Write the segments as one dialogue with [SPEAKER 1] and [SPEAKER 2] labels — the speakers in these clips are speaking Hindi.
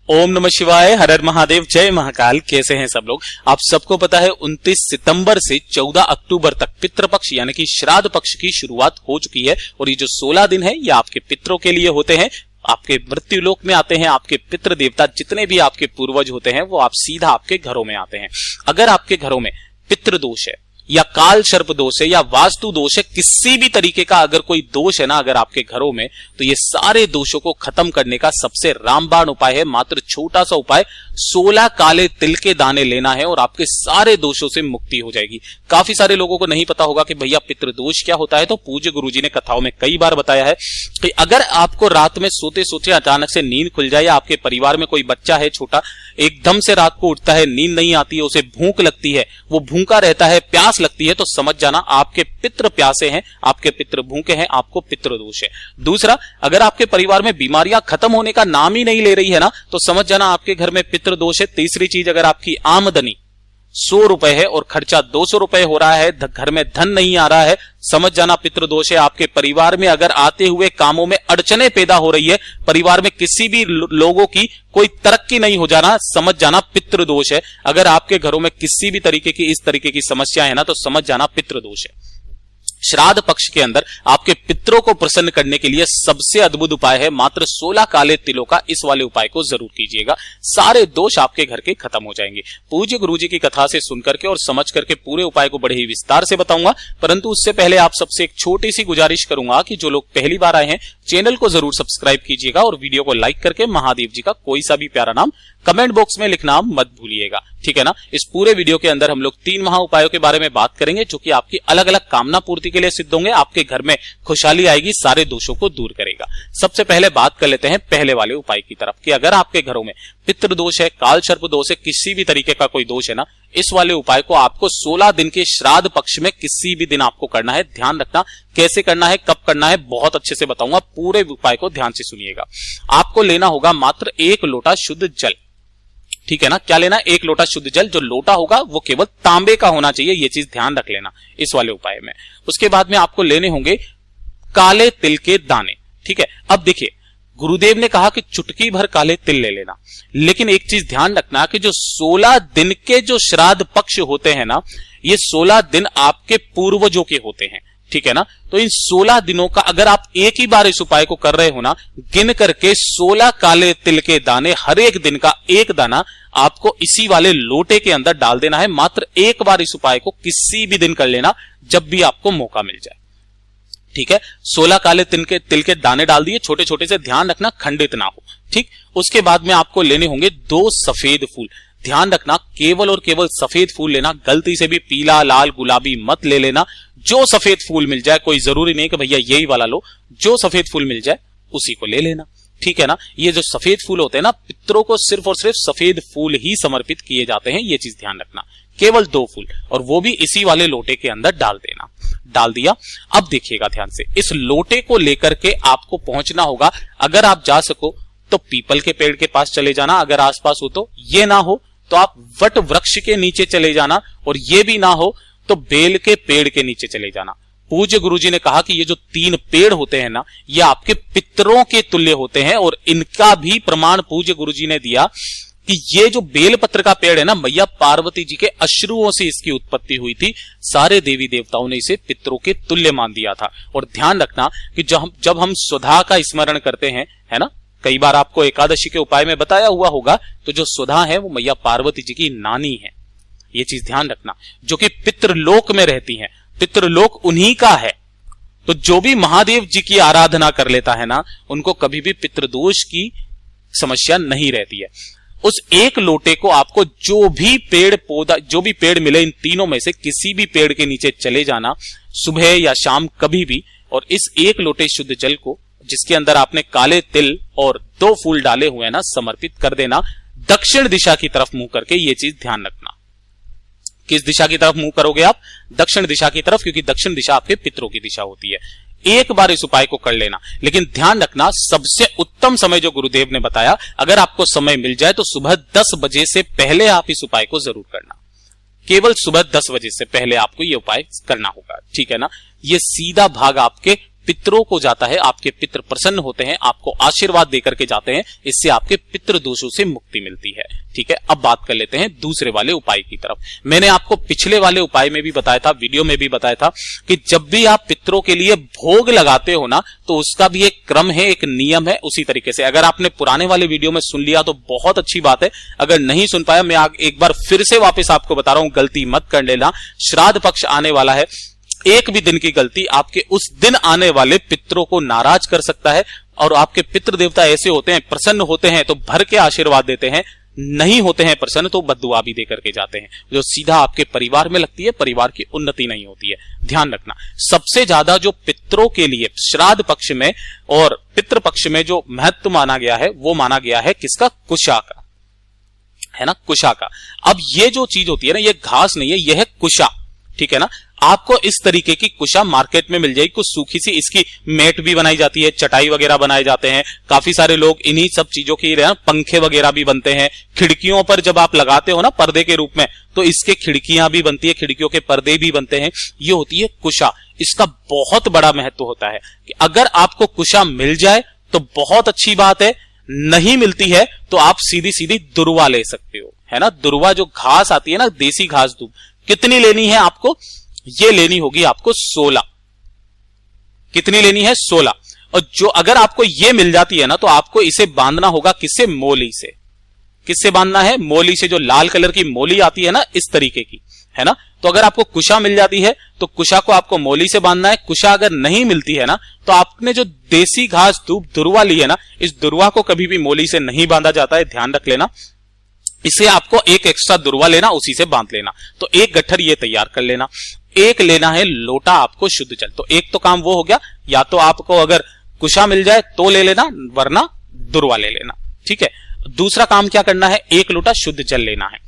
[SPEAKER 1] ओम नमः शिवाय, हर हर महादेव, जय महाकाल। कैसे हैं सब लोग? आप सबको पता है 29 सितंबर से 14 अक्टूबर तक पितृपक्ष यानी कि श्राद्ध पक्ष की शुरुआत हो चुकी है और ये जो 16 दिन है ये आपके पितरों के लिए होते हैं। आपके मृत्यु लोक में आते हैं आपके पितृ देवता, जितने भी आपके पूर्वज होते हैं वो आप सीधा आपके घरों में आते हैं। अगर आपके घरों में पितृ दोष है या काल सर्प दोष है या वास्तु दोष है, किसी भी तरीके का अगर कोई दोष है ना अगर आपके घरों में, तो ये सारे दोषों को खत्म करने का सबसे रामबाण उपाय है। मात्र छोटा सा उपाय, 16 काले तिल के दाने लेना है और आपके सारे दोषों से मुक्ति हो जाएगी। काफी सारे लोगों को नहीं पता होगा कि भैया पितृदोष क्या होता है, तो पूज्य गुरुजी ने कथाओं में कई बार बताया है कि अगर आपको रात में सोते सोते अचानक से नींद खुल जाए या आपके परिवार में कोई बच्चा है छोटा, एकदम से रात को उठता है, नींद नहीं आती है, उसे भूख लगती है, वो भूखा रहता है, प्यास लगती है, तो समझ जाना आपके पितृ प्यासे हैं, आपके पितृ भूखे हैं, आपको पितृदोष है। दूसरा, अगर आपके परिवार में बीमारियां खत्म होने का नाम ही नहीं ले रही है ना, तो समझ जाना आपके घर में पितृदोष है। तीसरी चीज, अगर आपकी आमदनी 100 रुपए है और खर्चा 200 रुपए हो रहा है, घर में धन नहीं आ रहा है, समझ जाना पितृदोष है। आपके परिवार में अगर आते हुए कामों में अड़चने पैदा हो रही है, परिवार में किसी भी लोगों की कोई तरक्की नहीं हो जाना, समझ जाना पितृदोष है। अगर आपके घरों में किसी भी तरीके की इस तरीके की समस्या है ना, तो समझ जाना पितृदोष है। श्राद्ध पक्ष के अंदर आपके पितरों को प्रसन्न करने के लिए सबसे अद्भुत उपाय है, मात्र 16 काले तिलों का। इस वाले उपाय को जरूर कीजिएगा, सारे दोष आपके घर के खत्म हो जाएंगे। पूज्य गुरुजी की कथा से सुनकर के और समझ करके पूरे उपाय को बड़े ही विस्तार से बताऊंगा, परंतु उससे पहले आप सबसे एक छोटी सी गुजारिश करूंगा कि जो लोग पहली बार आए हैं चैनल को जरूर सब्सक्राइब कीजिएगा और वीडियो को लाइक करके महादेव जी का कोई सा भी प्यारा नाम कमेंट बॉक्स में लिखना मत भूलिएगा, ठीक है ना। इस पूरे वीडियो के अंदर हम लोग 3 महा उपायों के बारे में बात करेंगे जो कि आपकी अलग अलग कामना पूर्ति के लिए सिद्ध होंगे, आपके घर में खुशहाली आएगी, सारे दोषों को दूर करेगा। सबसे पहले बात कर लेते हैं पहले वाले उपाय की तरफ कि अगर आपके घरों में पितृदोष है, काल सर्प दोष है, किसी भी तरीके का कोई दोष है ना, इस वाले उपाय को आपको 16 दिन के श्राद्ध पक्ष में किसी भी दिन आपको करना है। ध्यान रखना कैसे करना है, कब करना है, बहुत अच्छे से बताऊंगा, पूरे उपाय को ध्यान से सुनिएगा। आपको लेना होगा मात्र 1 लोटा शुद्ध जल, ठीक है ना। क्या लेना? 1 लोटा शुद्ध जल। जो लोटा होगा वो केवल तांबे का होना चाहिए, ये चीज ध्यान रख लेना इस वाले उपाय में। उसके बाद में आपको लेने होंगे काले तिल के दाने, ठीक है। अब देखिए, गुरुदेव ने कहा कि चुटकी भर काले तिल ले लेना, लेकिन एक चीज ध्यान रखना कि जो 16 दिन के जो श्राद्ध पक्ष होते हैं ना, ये 16 दिन आपके पूर्वजों के होते हैं, ठीक है ना। तो इन 16 दिनों का अगर आप एक ही बार इस उपाय को कर रहे हो ना, गिन करके 16 काले तिल के दाने, हर एक दिन का एक दाना आपको इसी वाले लोटे के अंदर डाल देना है। मात्र एक बार इस उपाय को किसी भी दिन कर लेना, जब भी आपको मौका मिल जाए, ठीक है। 16 काले तिल के दाने डाल दिए, छोटे छोटे से, ध्यान रखना खंडित ना हो, ठीक। उसके बाद में आपको लेने होंगे 2 सफेद फूल। ध्यान रखना केवल और केवल सफेद फूल लेना, गलती से भी पीला, लाल, गुलाबी मत ले लेना। जो सफेद फूल मिल जाए, कोई जरूरी नहीं कि भैया यही वाला लो, जो सफेद फूल मिल जाए उसी को ले लेना, ठीक है ना। ये जो सफेद फूल होते हैं ना, पितरों को सिर्फ और सिर्फ सफेद फूल ही समर्पित किए जाते हैं, ये चीज ध्यान रखना। केवल 2 फूल, और वो भी इसी वाले लोटे के अंदर डाल देना। डाल दिया। अब देखिएगा ध्यान से, इस लोटे को लेकर के आपको पहुंचना होगा, अगर आप जा सको तो पीपल के पेड़ के पास चले जाना, अगर आसपास हो तो, ये ना हो तो आप वट वृक्ष के नीचे चले जाना, और ये भी ना हो तो बेल के पेड़ के नीचे चले जाना। पूज्य गुरुजी ने कहा कि ये जो 3 पेड़ होते हैं ना, ये आपके पितरों के तुल्य होते हैं, और इनका भी प्रमाण पूज्य गुरुजी ने दिया कि ये जो बेलपत्र का पेड़ है ना, मैया पार्वती जी के अश्रुओं से इसकी उत्पत्ति हुई थी। सारे देवी देवताओं ने इसे पितरों के तुल्य मान दिया था। और ध्यान रखना कि जब हम सुधा का स्मरण करते हैं, है ना, कई बार आपको एकादशी के उपाय में बताया हुआ होगा, तो जो सुधा है वो मैया पार्वती जी की नानी है, ये चीज ध्यान रखना, जो कि पितृलोक में रहती हैं। पितृलोक उन्हीं का है, तो जो भी महादेव जी की आराधना कर लेता है ना, उनको कभी भी पितृदोष की समस्या नहीं रहती है। उस एक लोटे को आपको जो भी पेड़ पौधा, जो भी पेड़ मिले, इन तीनों में से किसी भी पेड़ के नीचे चले जाना, सुबह या शाम कभी भी, और इस एक लोटे शुद्ध जल को, जिसके अंदर आपने काले तिल और 2 फूल डाले हुए हैं ना, समर्पित कर देना दक्षिण दिशा की तरफ मुंह करके। ये चीज ध्यान रखना, किस दिशा की तरफ मुंह करोगे आप? दक्षिण दिशा की तरफ, क्योंकि दक्षिण दिशा आपके पितरों की दिशा होती है। एक बार इस उपाय को कर लेना, लेकिन ध्यान रखना सबसे उत्तम समय जो गुरुदेव ने बताया, अगर आपको समय मिल जाए तो सुबह 10 बजे से पहले आप इस उपाय को जरूर करना। केवल सुबह 10 बजे से पहले आपको यह उपाय करना होगा, ठीक है ना। ये सीधा भाग आपके पितरों को जाता है, आपके पितर प्रसन्न होते हैं, आपको आशीर्वाद देकर के जाते हैं, इससे आपके पितृ दोषों से मुक्ति मिलती है। ठीक है, अब बात कर लेते हैं दूसरे वाले उपाय की तरफ। मैंने आपको पिछले वाले उपाय में भी बताया था, वीडियो में भी बताया था कि जब भी आप पितरों के लिए भोग लगाते हो ना, तो उसका भी एक क्रम है, एक नियम है। उसी तरीके से अगर आपने पुराने वाले वीडियो में सुन लिया तो बहुत अच्छी बात है, अगर नहीं सुन पाया मैं एक बार फिर से वापस आपको बता रहा हूं, गलती मत कर लेना। श्राद्ध पक्ष आने वाला है, एक भी दिन की गलती आपके उस दिन आने वाले पितरों को नाराज कर सकता है, और आपके पितृ देवता ऐसे होते हैं, प्रसन्न होते हैं तो भर के आशीर्वाद देते हैं, नहीं होते हैं प्रसन्न तो बद्दुआ भी देकर के जाते हैं, जो सीधा आपके परिवार में लगती है, परिवार की उन्नति नहीं होती है। ध्यान रखना, सबसे ज्यादा जो पितरों के लिए श्राद्ध पक्ष में और पितृ पक्ष में जो महत्व माना गया है, वो माना गया है किसका? कुशा का, है ना, कुशा का। अब ये जो चीज होती है ना, ये घास नहीं है, यह है कुशा। ठीक है ना, आपको इस तरीके की कुशा मार्केट में मिल जाएगी, कुछ सूखी सी, इसकी मेट भी बनाई जाती है, चटाई वगैरह बनाए जाते हैं। काफी सारे लोग इन्हीं सब चीजों की पंखे वगैरह भी बनते हैं। खिड़कियों पर जब आप लगाते हो ना पर्दे के रूप में, तो इसके खिड़कियां भी बनती है, खिड़कियों के पर्दे भी बनते हैं। ये होती है कुशा। इसका बहुत बड़ा महत्व होता है कि अगर आपको कुशा मिल जाए तो बहुत अच्छी बात है, नहीं मिलती है तो आप सीधी सीधी दुर्वा ले सकते हो, है ना। दुर्वा जो घास आती है ना, देसी घास दूब, कितनी लेनी है आपको? ये लेनी होगी आपको 16। कितनी लेनी है? 16। और जो अगर आपको ये मिल जाती है ना, तो आपको इसे बांधना होगा किससे? मोली से। किससे बांधना है? मोली से। जो लाल कलर की मोली आती है ना, इस तरीके की, है ना। तो अगर आपको कुशा मिल जाती है तो कुशा को आपको मोली से बांधना है। कुशा अगर नहीं मिलती है ना, तो आपने जो देसी घास दूब दुर्वा ली है ना, इस दुर्वा को कभी भी मोली से नहीं बांधा जाता है, ध्यान रख लेना। इसे आपको एक एक्स्ट्रा दुर्वा लेना, उसी से बांध लेना। तो एक गट्ठर ये तैयार कर लेना। एक लेना है लोटा आपको शुद्ध जल। तो एक तो काम वो हो गया, या तो आपको अगर कुशा मिल जाए तो ले लेना, वरना दुर्वा ले लेना। ठीक है, दूसरा काम क्या करना है? एक लोटा शुद्ध जल लेना है।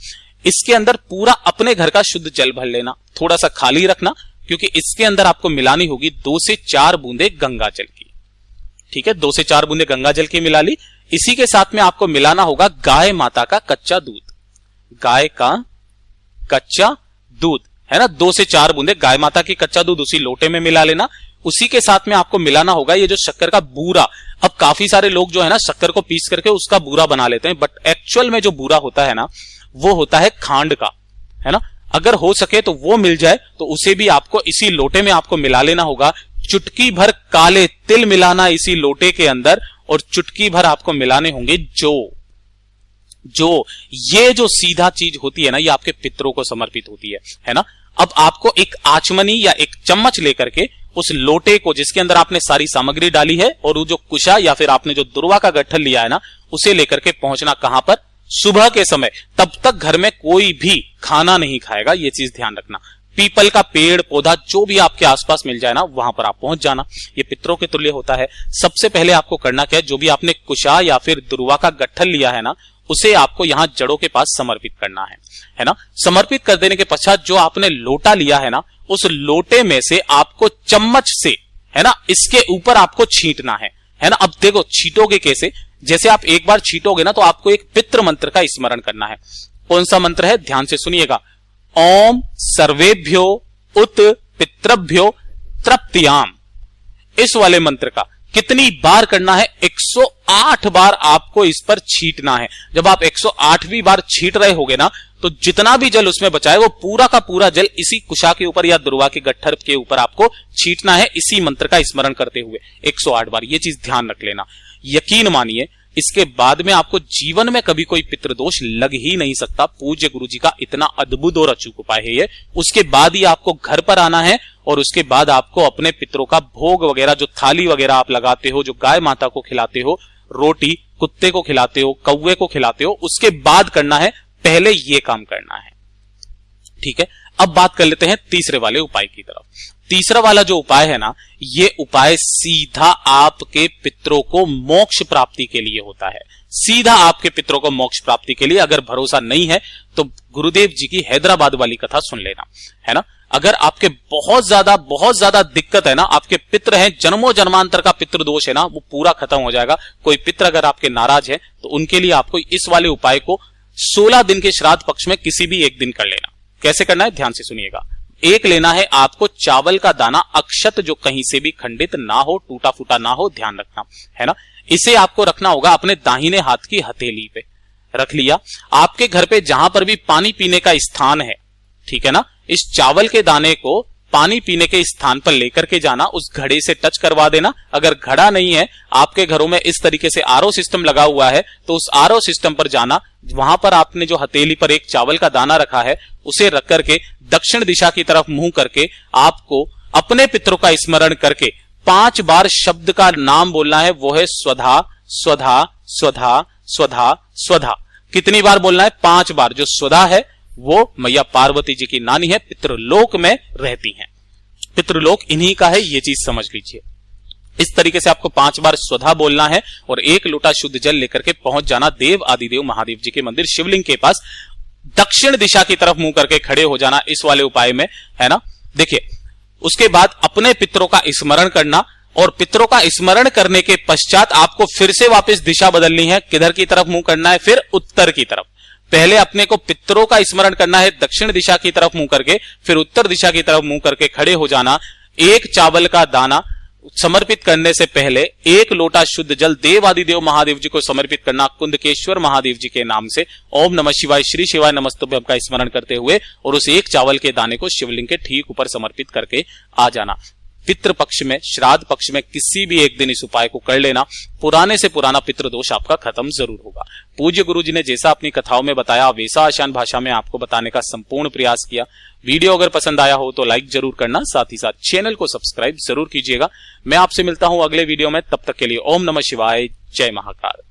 [SPEAKER 1] इसके अंदर पूरा अपने घर का शुद्ध जल भर लेना, थोड़ा सा खाली रखना, क्योंकि इसके अंदर आपको मिलानी होगी 2 से 4 बूंदे गंगा जल की। ठीक है, 2 से 4 बूंदे गंगा जल की मिला ली। इसी के साथ में आपको मिलाना होगा गाय माता का कच्चा दूध। गाय का कच्चा दूध, है ना, 2 से 4 बूंदे गाय माता की कच्चा दूध उसी लोटे में मिला लेना। उसी के साथ में आपको मिलाना होगा ये जो शक्कर का बूरा। अब काफी सारे लोग जो है ना, शक्कर को पीस करके उसका बूरा बना लेते हैं, बट एक्चुअल में जो बूरा होता है ना, वो होता है खांड का, है ना। अगर हो सके तो वो मिल जाए तो उसे भी आपको इसी लोटे में आपको मिला लेना होगा। चुटकी भर काले तिल मिलाना इसी लोटे के अंदर, और चुटकी भर आपको मिलाने होंगे जो ये जो सीधा चीज होती है ना, ये आपके पितरों को समर्पित होती है ना। अब आपको एक आचमनी या एक चम्मच लेकर के उस लोटे को, जिसके अंदर आपने सारी सामग्री डाली है, और वो जो कुशा या फिर आपने जो दुर्वा का गट्ठल लिया है ना, उसे लेकर के पहुंचना कहां पर? सुबह के समय। तब तक घर में कोई भी खाना नहीं खाएगा, ये चीज ध्यान रखना। पीपल का पेड़ पौधा जो भी आपके आसपास मिल जाए ना, वहां पर आप पहुंच जाना। ये पितरों के तुल्य होता है। सबसे पहले आपको करना क्या है? जो भी आपने कुशा या फिर दुर्वा का गट्ठल लिया है ना, उसे आपको यहां जड़ों के पास समर्पित करना है ना। समर्पित कर देने के पश्चात जो आपने लोटा लिया है ना, उस लोटे में से आपको चम्मच से, है ना, इसके ऊपर आपको छींटना है ना। अब देखो छींटोगे कैसे? जैसे आप एक बार छींटोगे ना, तो आपको एक पितृ मंत्र का स्मरण करना है। कौन सा मंत्र है? ध्यान से सुनिएगा। ओम सर्वेभ्यो उत पितृभ्यो तृप्तियाम। इस वाले मंत्र का कितनी बार करना है? 108 बार आपको इस पर छींटना है। जब आप 108वीं बार छींट रहे होगे ना, तो जितना भी जल उसमें बचा है वो पूरा का पूरा जल इसी कुशा के ऊपर या दुर्वा के गट्ठर के ऊपर आपको छींटना है, इसी मंत्र का स्मरण करते हुए 108 बार। ये चीज ध्यान रख लेना। यकीन मानिए, इसके बाद में आपको जीवन में कभी कोई पितृदोष लग ही नहीं सकता। पूज्य गुरु जी का इतना अद्भुत और अचूक उपाय है ये। उसके बाद ही आपको घर पर आना है, और उसके बाद आपको अपने पितरों का भोग वगैरह, जो थाली वगैरह आप लगाते हो, जो गाय माता को खिलाते हो, रोटी कुत्ते को खिलाते हो, कौवे को खिलाते हो, उसके बाद करना है। पहले ये काम करना है। ठीक है, अब बात कर लेते हैं तीसरे वाले उपाय की तरफ। तीसरा वाला जो उपाय है ना, ये उपाय सीधा आपके पितरों को मोक्ष प्राप्ति के लिए होता है। सीधा आपके पितरों को मोक्ष प्राप्ति के लिए। अगर भरोसा नहीं है तो गुरुदेव जी की हैदराबाद वाली कथा सुन लेना, है ना। अगर आपके बहुत ज्यादा दिक्कत है ना, आपके पित्र हैं, जन्मों जन्मांतर का पितृ दोष है ना, वो पूरा खत्म हो जाएगा। कोई पित्र अगर आपके नाराज है तो उनके लिए आपको इस वाले उपाय को 16 दिन के श्राद्ध पक्ष में किसी भी एक दिन कर लेना। कैसे करना है? ध्यान से सुनिएगा। एक लेना है आपको चावल का दाना, अक्षत जो कहीं से भी खंडित ना हो, टूटा फूटा ना हो, ध्यान रखना है ना। इसे आपको रखना होगा अपने दाहिने हाथ की हथेली पे। रख लिया। आपके घर पे जहां पर भी पानी पीने का स्थान है, ठीक है ना, इस चावल के दाने को पानी पीने के स्थान पर लेकर के जाना, उस घड़े से टच करवा देना। अगर घड़ा नहीं है, आपके घरों में इस तरीके से आरओ सिस्टम लगा हुआ है, तो उस आरओ सिस्टम पर जाना, वहां पर आपने जो हथेली पर एक चावल का दाना रखा है उसे रख करके दक्षिण दिशा की तरफ मुंह करके आपको अपने पितरों का स्मरण करके 5 बार शब्द का नाम बोलना है, वो है स्वधा स्वधा स्वधा स्वधा स्वधा। कितनी बार बोलना है? 5 बार। जो स्वधा है वो मैया पार्वती जी की नानी है, पितृलोक में रहती हैं। पितृलोक इन्हीं का है, ये चीज समझ लीजिए। इस तरीके से आपको 5 बार स्वधा बोलना है और 1 लोटा शुद्ध जल लेकर के पहुंच जाना देव आदिदेव महादेव जी के मंदिर शिवलिंग के पास। दक्षिण दिशा की तरफ मुंह करके खड़े हो जाना इस वाले उपाय में, है ना। देखिए, उसके बाद अपने पितरों का स्मरण करना और पितरों का स्मरण करने के पश्चात आपको फिर से वापस दिशा बदलनी है। किधर की तरफ मुंह करना है? फिर उत्तर की तरफ। पहले अपने को पितरों का स्मरण करना है दक्षिण दिशा की तरफ मुंह करके, फिर उत्तर दिशा की तरफ मुंह करके खड़े हो जाना। 1 चावल का दाना समर्पित करने से पहले 1 लोटा शुद्ध जल देव आदिदेव महादेव जी को समर्पित करना कुंदकेश्वर महादेव जी के नाम से। ओम नमः शिवाय, श्री शिवाय नमस्तुभ्यं का स्मरण करते हुए और उस 1 चावल के दाने को शिवलिंग के ठीक ऊपर समर्पित करके आ जाना। पितृ पक्ष में, श्राद्ध पक्ष में किसी भी एक दिन इस उपाय को कर लेना, पुराने से पुराना पितृदोष आपका खत्म जरूर होगा। पूज्य गुरु जी ने जैसा अपनी कथाओं में बताया वैसा आसान भाषा में आपको बताने का संपूर्ण प्रयास किया। वीडियो अगर पसंद आया हो तो लाइक जरूर करना, साथ ही साथ चैनल को सब्सक्राइब जरूर कीजिएगा। मैं आपसे मिलता हूं अगले वीडियो में, तब तक के लिए ओम नमः शिवाय, जय महाकाल।